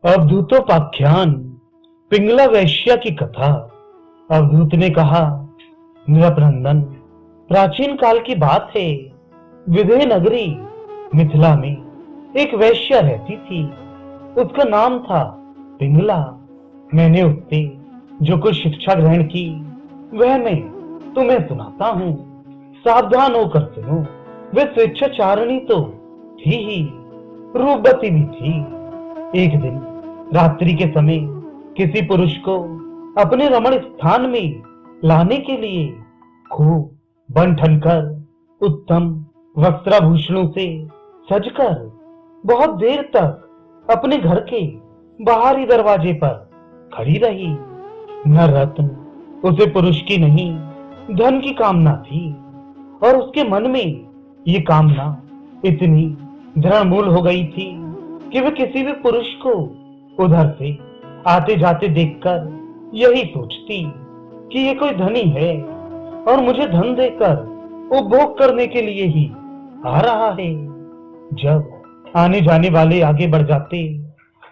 अवधूतोपाख्यान पिंगला वैश्या की कथा। अवधूत ने कहा, नृपनंदन, प्राचीन काल की बात है। विदेह नगरी मिथिला में एक वैश्या रहती थी। उसका नाम था पिंगला। मैंने उससे जो कुछ शिक्षा ग्रहण की वह मैं तुम्हें सुनाता हूँ। सावधान होकर सुनो। वह स्वेच्छाचारिणी तो थी ही, रूपवती भी थी। एक दिन रात्रि के समय किसी पुरुष को अपने रमण स्थान में लाने के लिए खूब बन ठनकर उत्तम वस्त्राभूषणों से सजकर बहुत देर तक अपने घर के बाहरी दरवाजे पर खड़ी रही। न रत्न उसे पुरुष की नहीं धन की कामना थी, और उसके मन में ये कामना इतनी दृढ़मूल हो गई थी कि वह किसी भी पुरुष को उधर से आते जाते देखकर यही सोचती कि ये कोई धनी है और मुझे धन देकर उपभोग करने के लिए ही आ रहा है। जब आने जाने वाले आगे बढ़ जाते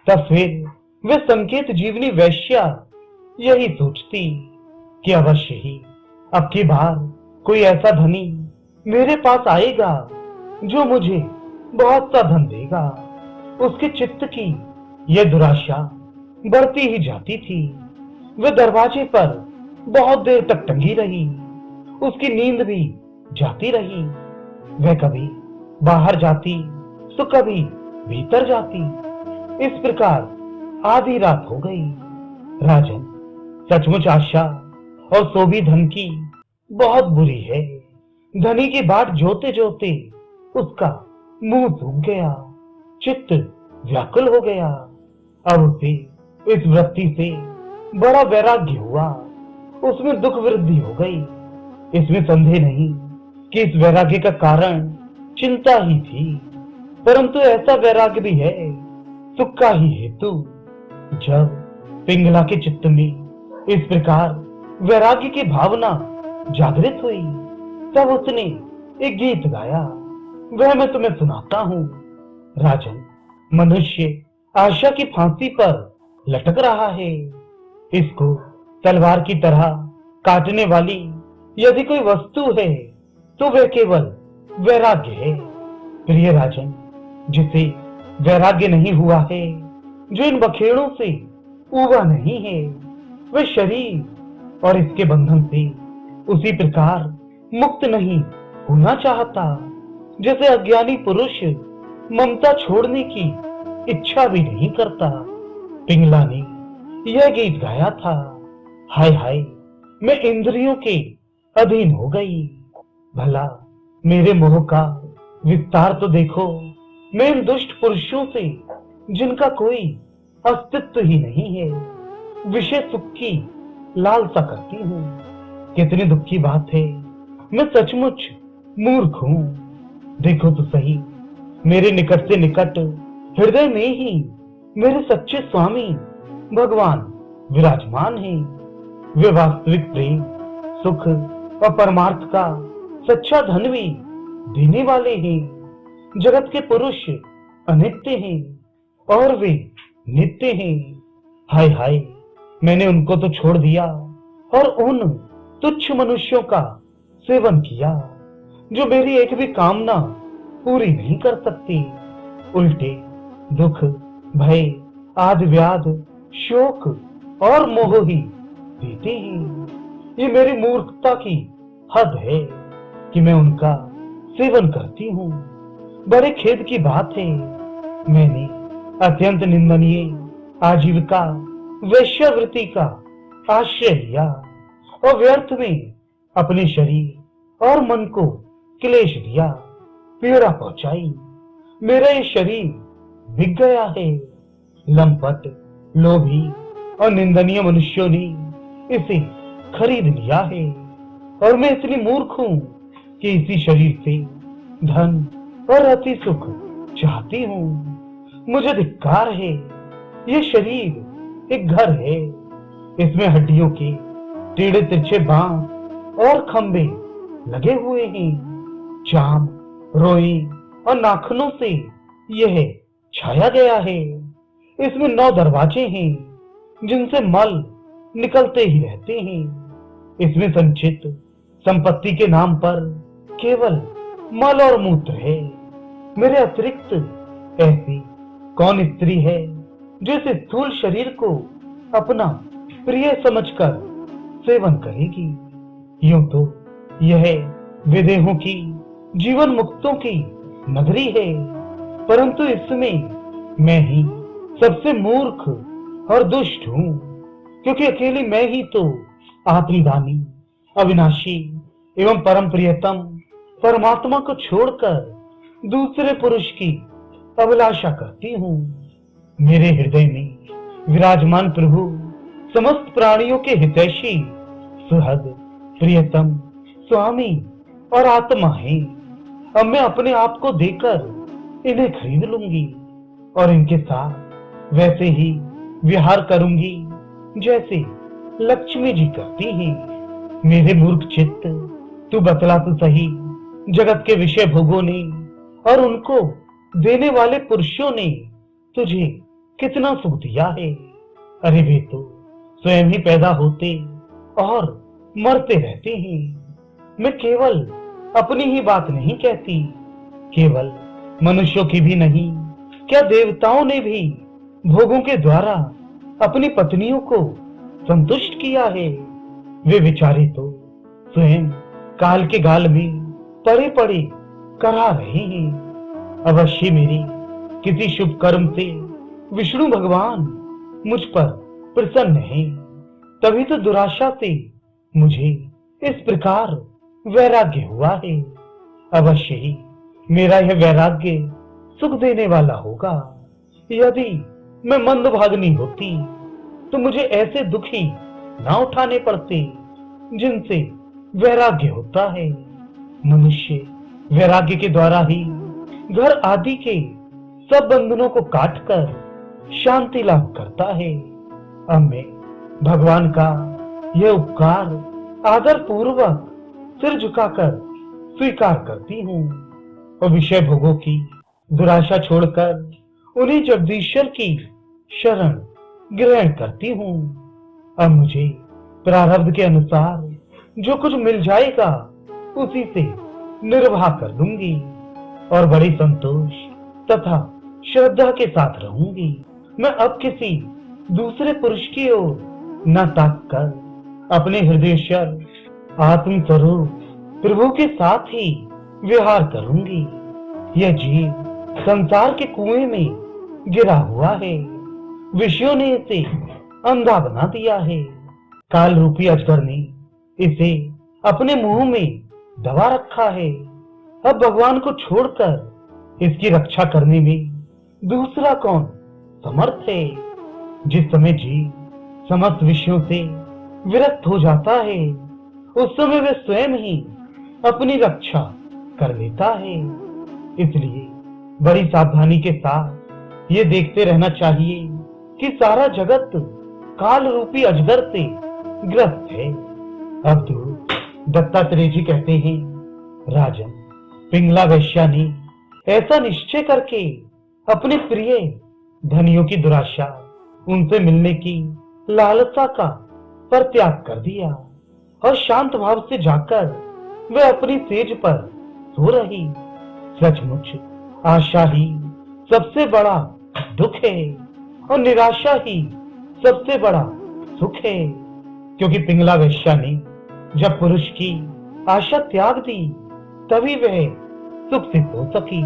तब फिर वे संकेत जीवनी वैश्या यही सोचती कि अवश्य ही अब की बार कोई ऐसा धनी मेरे पास आएगा जो मुझे बहुत सा धन देगा। उसके चित्त की यह दुराशा बढ़ती ही जाती थी। वह दरवाजे पर बहुत देर तक टंगी रही। उसकी नींद भी जाती रही। वह कभी बाहर जाती तो कभी भीतर जाती। इस प्रकार आधी रात हो गई। राजन, सचमुच आशा और सोभी धन की बहुत बुरी है। धनी की बाट जोते जोते उसका मुंह सूख गया, चित्त व्याकुल हो गया। अब उसे इस वृत्ति से बड़ा वैराग्य हुआ। उसमें दुख वृद्धि हो गई। इसमें संदेह नहीं कि इस वैराग्य का कारण चिंता ही थी, परंतु ऐसा वैराग्य भी है सुख का ही हेतु। जब पिंगला के चित्त में इस प्रकार वैराग्य की भावना जागृत हुई तब उसने एक गीत गाया। वह मैं तुम्हें सुनाता हूँ। राजन, मनुष्य आशा की फांसी पर लटक रहा है। इसको तलवार की तरह काटने वाली यदि कोई वस्तु है तो वह केवल वैराग्य है। प्रिय राजन, जिसे वैराग्य नहीं हुआ है, जो इन बखेड़ों से उबा नहीं है, वह शरीर और इसके बंधन से उसी प्रकार मुक्त नहीं होना चाहता जैसे अज्ञानी पुरुष ममता छोड़ने की इच्छा भी नहीं करता। पिंगला ने यह गीत गाया था। हाय हाय, मैं इंद्रियों के अधीन हो गई। भला मेरे मोह का विस्तार तो देखो। मैं इन दुष्ट पुरुषों से जिनका कोई अस्तित्व ही नहीं है विषय सुख की लालसा करती हूँ। कितनी दुख की बात है। मैं सचमुच मूर्ख हूँ। देखो तो सही, मेरे निकट से निकट हृदय में ही मेरे सच्चे स्वामी भगवान विराजमान हैं। वे वास्तविक प्रेम, सुख और परमार्थ का सच्चा धन भी देने वाले हैं। जगत के पुरुष अनित्य हैं और वे नित्य हैं। हाय हाय, मैंने उनको तो छोड़ दिया और उन तुच्छ मनुष्यों का सेवन किया जो मेरी एक भी कामना पूरी नहीं कर सकती। उल्टे दुख, भय, आदि व्याध, शोक और मोह ही देते हैं। ये मेरी मूर्खता की हद है कि मैं उनका सेवन करती हूँ। बड़े खेद की बात है, मैंने अत्यंत निंदनीय आजीविका वैश्यावृत्ति का आश्रय लिया और व्यर्थ में अपने शरीर और मन को क्लेश दिया, पीड़ा पहुंचाई। मेरा ये शरीर बिक गया है। लंपट, लोभी और निंदनीय मनुष्यों ने इसे खरीद लिया है और मैं इतनी मूर्ख हूँ कि इसी शरीर से धन और अति सुख चाहती हूँ। मुझे धिक्कार है। ये शरीर एक घर है। इसमें हड्डियों के टेढ़े तिरछे बांस और खंभे लगे हुए हैं। चाम, रोई और नाखूनों से यह छाया गया है। इसमें 9 दरवाजे हैं जिनसे मल निकलते ही रहते हैं। इसमें संचित संपत्ति के नाम पर केवल मल और मूत्र है। मेरे अतिरिक्त ऐसी कौन स्त्री है जो इस स्थूल शरीर को अपना प्रिय समझकर सेवन करेगी। यूं तो यह विदेहों की, जीवन मुक्तों की नगरी है, परंतु इसमें मैं ही सबसे मूर्ख और दुष्ट हूं, क्योंकि अकेली मैं ही तो आत्मदानी, अविनाशी एवं परम प्रियतम परमात्मा को छोड़कर दूसरे पुरुष की अभिलाषा करती हूं। मेरे हृदय में विराजमान प्रभु समस्त प्राणियों के हितैषी, सुहद, प्रियतम, स्वामी और आत्मा है। अब मैं अपने आप को देकर इन्हें खरीद लूंगी और इनके साथ वैसे ही विहार करूंगी जैसे लक्ष्मी जी करती हैं। मेरे मूर्ख चित्त, तू बतला तो सही, जगत के विषय भोगों ने और उनको देने वाले पुरुषों ने तुझे कितना सुख दिया है। अरे वे तो स्वयं ही पैदा होते और मरते रहते हैं। मैं केवल अपनी ही बात नहीं कहती, केवल मनुष्यों की भी नहीं, क्या देवताओं ने भी भोगों के द्वारा अपनी पत्नियों को संतुष्ट किया है। वे बेचारे तो स्वयं काल के गाल में पड़े पड़े करा रहे हैं। अवश्य मेरी किसी शुभ कर्म से विष्णु भगवान मुझ पर प्रसन्न है, तभी तो दुराशा से मुझे इस प्रकार वैराग्य हुआ है। अवश्य ही मेरा यह वैराग्य सुख देने वाला होगा। यदि मैं मंदभागिनी होती तो मुझे ऐसे दुखी ना उठाने पड़ते जिनसे वैराग्य होता है। मनुष्य वैराग्य के द्वारा ही घर आदि के सब बंधनों को काटकर शांति लाभ करता है। अब मैं भगवान का यह उपकार आदर पूर्वक सिर झुकाकर स्वीकार करती हूँ और विषय भोगों की दुराशा छोड़कर उन्हीं जगदीश्वर की शरण ग्रहण करती हूँ। अब मुझे प्रारब्ध के अनुसार जो कुछ मिल जाएगा उसी से निर्वाह कर लूंगी और बड़ी संतोष तथा श्रद्धा के साथ रहूंगी। मैं अब किसी दूसरे पुरुष की ओर न ताक कर अपने हृदयेश्वर आत्म स्वरूप प्रभु के साथ ही विहार करूंगी। यह जीव संसार के कुएं में गिरा हुआ है, विषयों ने इसे अंधा बना दिया है। काल रूपी अजगर ने इसे अपने मुंह में दबा रखा है। अब भगवान को छोड़कर इसकी रक्षा करने में दूसरा कौन समर्थ है। जिस समय जीव समस्त विषयों से विरक्त हो जाता है उस समय वह स्वयं ही अपनी रक्षा कर लेता है। इसलिए बड़ी सावधानी के साथ ये देखते रहना चाहिए कि सारा जगत काल रूपी अजगर से ग्रस्त है। अब तो दत्तात्रेय जी कहते हैं, राजन, पिंगला वैश्या ने ऐसा निश्चय करके अपने प्रिय धनियों की दुराशा, उनसे मिलने की लालसा का परित्याग कर दिया और शांत भाव से जाकर वह अपनी सेज पर सो रही। सचमुच आशा ही सबसे बड़ा दुख है और निराशा ही सबसे बड़ा सुख है, क्योंकि पिंगला वैश्या ने जब पुरुष की आशा त्याग दी तभी वह सुख से सो सकी।